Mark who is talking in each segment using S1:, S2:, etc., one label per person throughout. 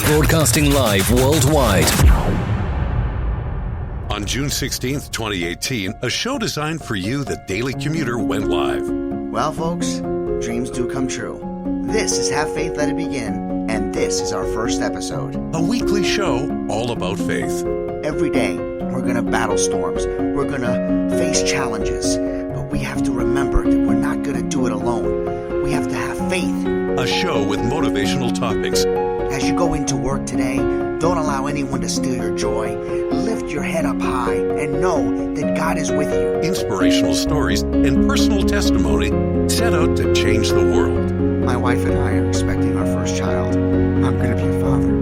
S1: broadcasting live worldwide.
S2: On June 16th, 2018, a show designed for you, the Daily Commuter, went live.
S3: Well, folks, dreams do come true. This is Have Faith, Let It Begin, and this is our first episode.
S2: A weekly show all about faith.
S3: Every day, we're going to battle storms. We're going to face challenges. But we have to remember that we're not going to do it alone. We have to have faith.
S2: A show with motivational topics.
S3: As you go into work today, don't allow anyone to steal your joy. Lift your head up high and know that God is with you.
S2: Inspirational stories and personal testimony set out to change the world.
S3: My wife and I are expecting our first child. I'm going to be a father.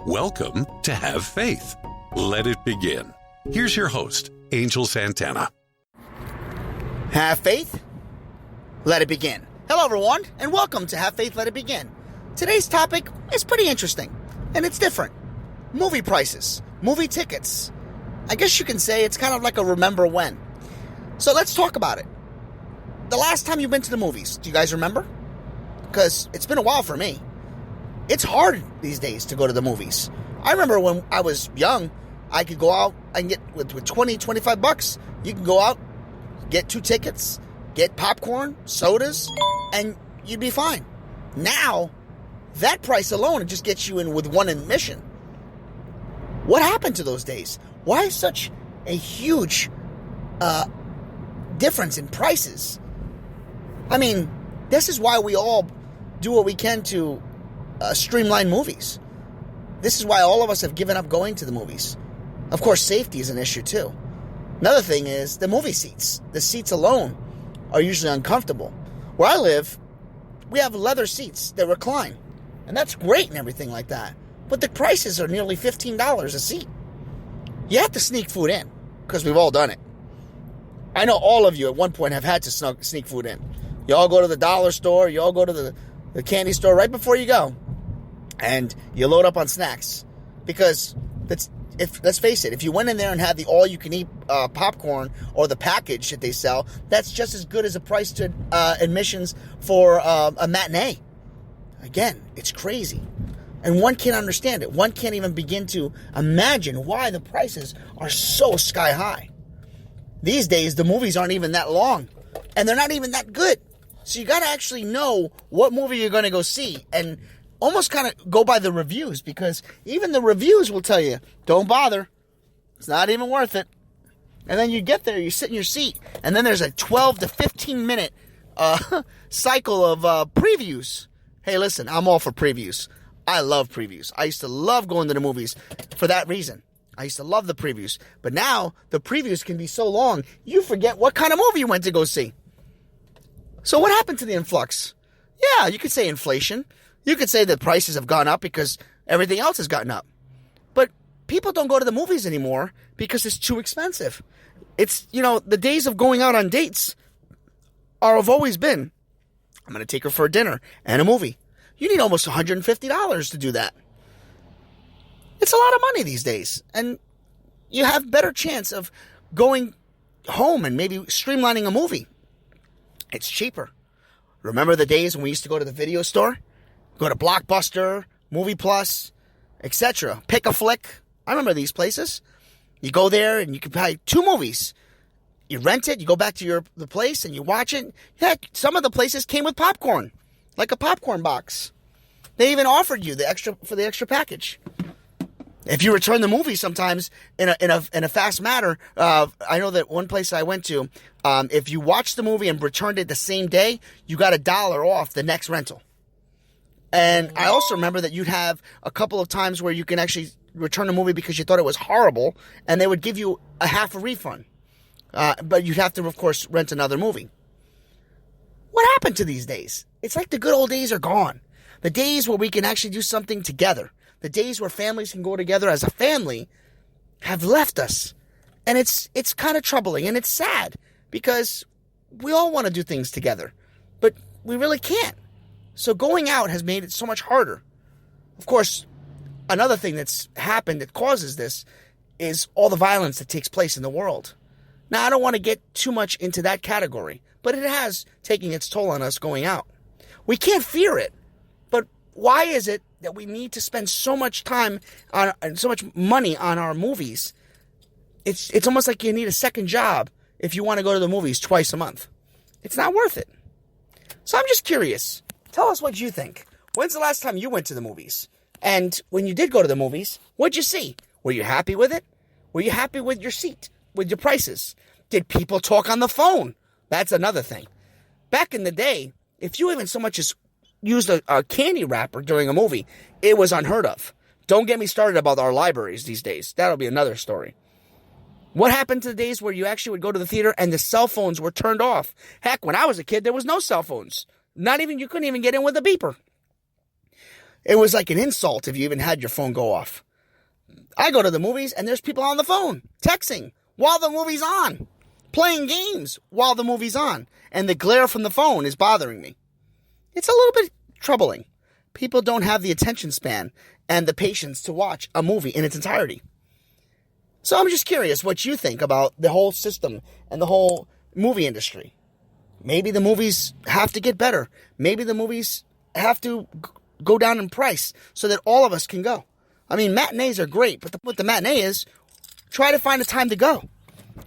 S2: Welcome to Have Faith. Let it begin. Here's your host, Angel Santana.
S3: Have faith? Let it begin. Hello, everyone, and welcome to Have Faith, Let It Begin. Today's topic is pretty interesting, and it's different. Movie prices, movie tickets. I guess you can say it's kind of like a remember when. So let's talk about it. The last time you've been to the movies, do you guys remember? Because it's been a while for me. It's hard these days to go to the movies. I remember when I was young, I could go out and get, with 20, 25 bucks, you can go out, get 2 tickets, get popcorn, sodas, and you'd be fine. Now, that price alone just gets you in with one admission. What happened to those days? Why such a huge difference in prices? I mean, this is why we all do what we can to streamline movies. This is why all of us have given up going to the movies. Of course, safety is an issue too. Another thing is the movie seats. The seats alone are usually uncomfortable. Where I live, we have leather seats that recline. And that's great and everything like that. But the prices are nearly $15 a seat. You have to sneak food in, because we've all done it. I know all of you at one point have had to sneak food in. You all go to the dollar store, you all go to the candy store right before you go. And you load up on snacks. Because, let's face it, if you went in there and had the all-you-can-eat popcorn or the package that they sell, that's just as good as a price to admissions for a matinee. Again, it's crazy. And one can't understand it. One can't even begin to imagine why the prices are so sky high. These days, the movies aren't even that long. And they're not even that good. So you got to actually know what movie you're going to go see. And almost kind of go by the reviews. Because even the reviews will tell you, don't bother. It's not even worth it. And then you get there, you sit in your seat. And then there's a 12 to 15 minute cycle of previews. Hey, listen, I'm all for previews. I love previews. I used to love going to the movies for that reason. I used to love the previews. But now, the previews can be so long, you forget what kind of movie you went to go see. So what happened to the influx? Yeah, you could say inflation. You could say that prices have gone up because everything else has gotten up. But people don't go to the movies anymore because it's too expensive. It's, the days of going out on dates have always been, I'm going to take her for a dinner and a movie. You need almost $150 to do that. It's a lot of money these days. And you have better chance of going home and maybe streamlining a movie. It's cheaper. Remember the days when we used to go to the video store? Go to Blockbuster, Movie Plus, etc. Pick a flick. I remember these places. You go there and you can buy 2 movies. You rent it, you go back to the place and you watch it. Heck, some of the places came with popcorn. Like a popcorn box. They even offered you the extra package. If you return the movie sometimes in a fast manner, I know that one place I went to, if you watched the movie and returned it the same day, you got $1 off the next rental. And I also remember that you'd have a couple of times where you can actually return a movie because you thought it was horrible, and they would give you a half a refund. But you'd have to, of course, rent another movie. What happened to these days? It's like the good old days are gone. The days where we can actually do something together. The days where families can go together as a family have left us. And it's kind of troubling and it's sad because we all want to do things together, but we really can't. So going out has made it so much harder. Of course, another thing that's happened that causes this is all the violence that takes place in the world. Now, I don't want to get too much into that category, but it has taken its toll on us going out. We can't fear it, but why is it that we need to spend so much time on and so much money on our movies? It's almost like you need a second job if you want to go to the movies twice a month. It's not worth it. So I'm just curious. Tell us what you think. When's the last time you went to the movies? And when you did go to the movies, what'd you see? Were you happy with it? Were you happy with your seat, with your prices? Did people talk on the phone? That's another thing. Back in the day, if you even so much as used a candy wrapper during a movie, it was unheard of. Don't get me started about our libraries these days. That'll be another story. What happened to the days where you actually would go to the theater and the cell phones were turned off? Heck, when I was a kid, there was no cell phones. You couldn't even get in with a beeper. It was like an insult if you even had your phone go off. I go to the movies and there's people on the phone, texting while the movie's on, playing games while the movie's on, and the glare from the phone is bothering me. It's a little bit troubling. People don't have the attention span and the patience to watch a movie in its entirety. So I'm just curious what you think about the whole system and the whole movie industry. Maybe the movies have to get better. Maybe the movies have to go down in price so that all of us can go. I mean, matinees are great, but what the matinee is, try to find a time to go.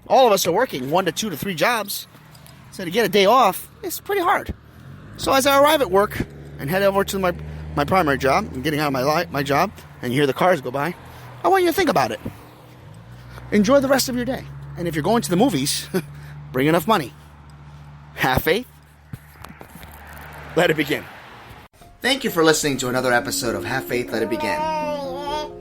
S3: All of us are working 1 to 2 to 3 jobs. So to get a day off, it's pretty hard. So as I arrive at work and head over to my primary job, I'm getting out of my job, and you hear the cars go by, I want you to think about it. Enjoy the rest of your day. And if you're going to the movies, bring enough money. Have faith. Let it begin. Thank you for listening to another episode of Have Faith, Let It Begin.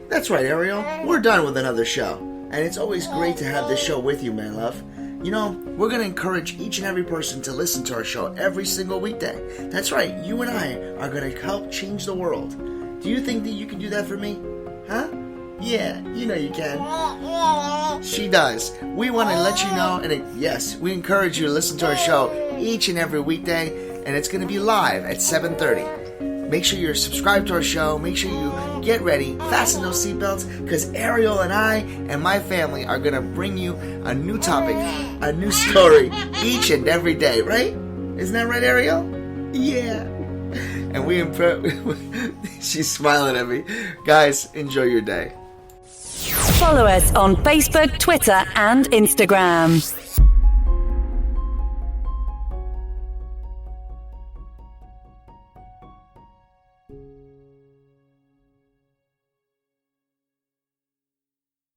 S3: That's right, Ariel. We're done with another show. And it's always great to have this show with you, my love. You know, we're going to encourage each and every person to listen to our show every single weekday. That's right, you and I are going to help change the world. Do you think that you can do that for me? Huh? Yeah, you know you can. She does. We want to let you know, and yes, we encourage you to listen to our show each and every weekday, and it's going to be live at 7:30. Make sure you're subscribed to our show. Make sure you get ready, fasten those seatbelts, because Ariel and I and my family are going to bring you a new topic, a new story each and every day, right? Isn't that right, Ariel? Yeah. And she's smiling at me. Guys, enjoy your day.
S4: Follow us on Facebook, Twitter, and Instagram.